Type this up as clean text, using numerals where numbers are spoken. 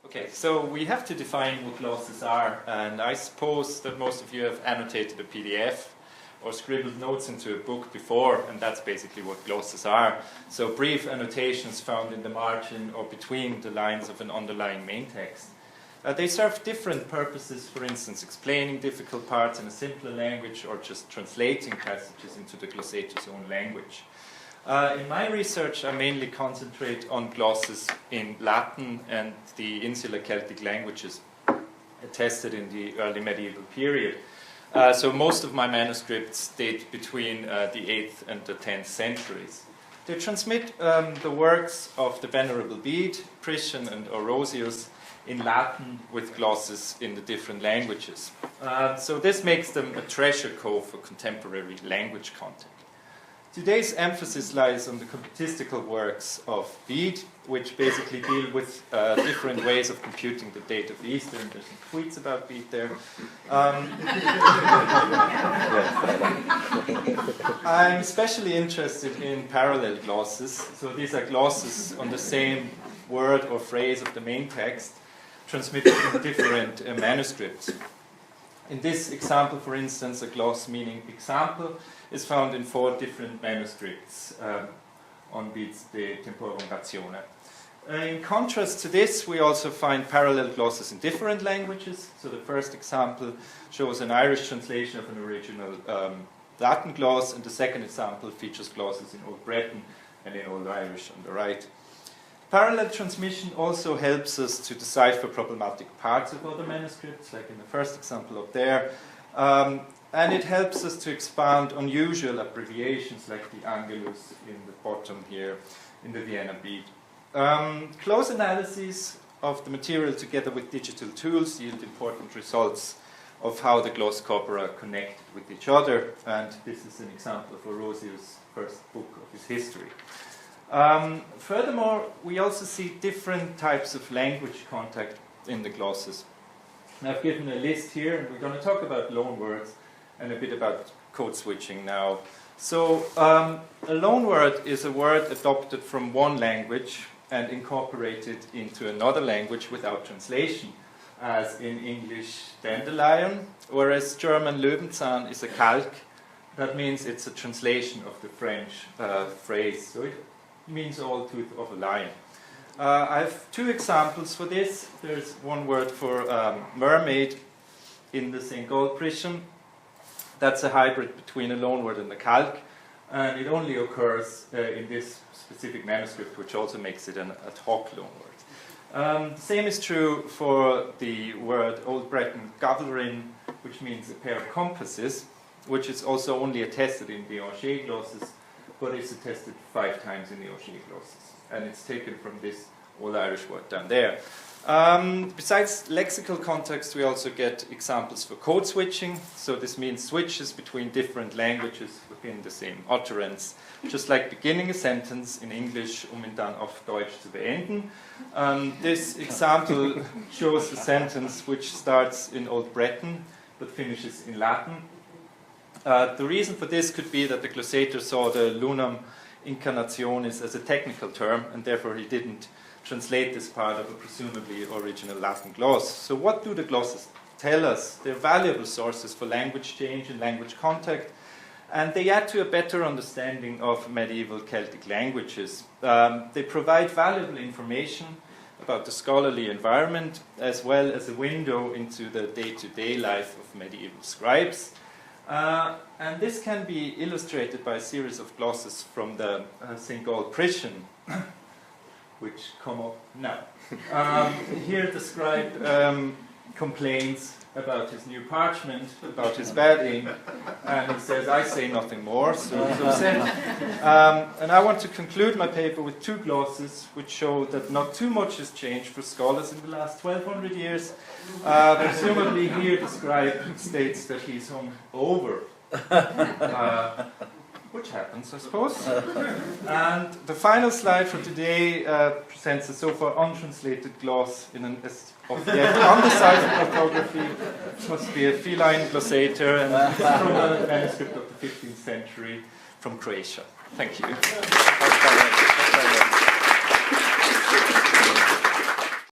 Okay, so we have to define what glosses are, and I suppose that most of you have annotated a PDF or scribbled notes into a book before, and that's basically what glosses are. So brief annotations found in the margin or between the lines of an underlying main text. They serve different purposes, for instance, explaining difficult parts in a simpler language or just translating passages into the glossator's own language. In my research, I mainly concentrate on glosses in Latin and the insular Celtic languages attested in the early medieval period. So most of my manuscripts date between the 8th and the 10th centuries. They transmit the works of the Venerable Bede, Priscian, and Orosius in Latin with glosses in the different languages. So this makes them a treasure trove for contemporary language content. Today's emphasis lies on the computistical works of Bede, which basically deal with different ways of computing the date of Easter, and there's some tweets about Bede there. I'm especially interested in parallel glosses. So these are glosses on the same word or phrase of the main text, transmitted in different manuscripts. In this example, for instance, a gloss meaning example is found in 4 different manuscripts on Bede's De Temporum Ratione. In contrast to this, we also find parallel glosses in different languages. So the first example shows an Irish translation of an original Latin gloss, and the second example features glosses in Old Breton and in Old Irish on the right. Parallel transmission also helps us to decipher problematic parts of other manuscripts, like in the first example up there. And it helps us to expand unusual abbreviations like the Angelus in the bottom here in the Vienna Bede. Close analyses of the material together with digital tools yield important results of how the gloss corpora connect with each other, and this is an example of Orosius' first book of his history. Furthermore, we also see different types of language contact in the glosses. And I've given a list here, and we're going to talk about loanwords and a bit about code switching now. So a loanword is a word adopted from one language and incorporated into another language without translation, as in English dandelion, whereas German Löwenzahn is a calque. That means it's a translation of the French phrase. So it means all tooth of a lion. I have 2 examples for this. There's one word for mermaid in the St. Gall Priscian. That's a hybrid between a loanword and a calque, and it only occurs in this specific manuscript, which also makes it an ad hoc loanword. The same is true for the word Old Breton gavelrin, which means a pair of compasses, which is also only attested in the Angers glosses, but it's attested 5 times in the Angers glosses, and it's taken from this Old Irish word down there. Besides lexical context, we also get examples for code switching. So this means switches between different languages within the same utterance. Just like beginning a sentence in English, ihn dann auf Deutsch zu beenden. This example shows a sentence which starts in Old Breton but finishes in Latin. The reason for this could be that the glossator saw the lunam incarnationis as a technical term, and therefore he didn't translate this part of a presumably original Latin gloss. So what do the glosses tell us? They're valuable sources for language change and language contact, and they add to a better understanding of medieval Celtic languages. They provide valuable information about the scholarly environment, as well as a window into the day-to-day life of medieval scribes. And this can be illustrated by a series of glosses from the St. Gall Priscian, which come up now. Here the scribe complains about his new parchment, about his bad ink, and he says, I say nothing more, so he's upset. And I want to conclude my paper with 2 glosses which show that not too much has changed for scholars in the last 1200 years. Presumably here the scribe states that he's hung over. Which happens, I suppose. And the final slide for today presents a so far untranslated gloss in an of yet undeciphered orthography. It must be a feline glossator, and it's from a manuscript of the 15th century from Croatia. Thank you.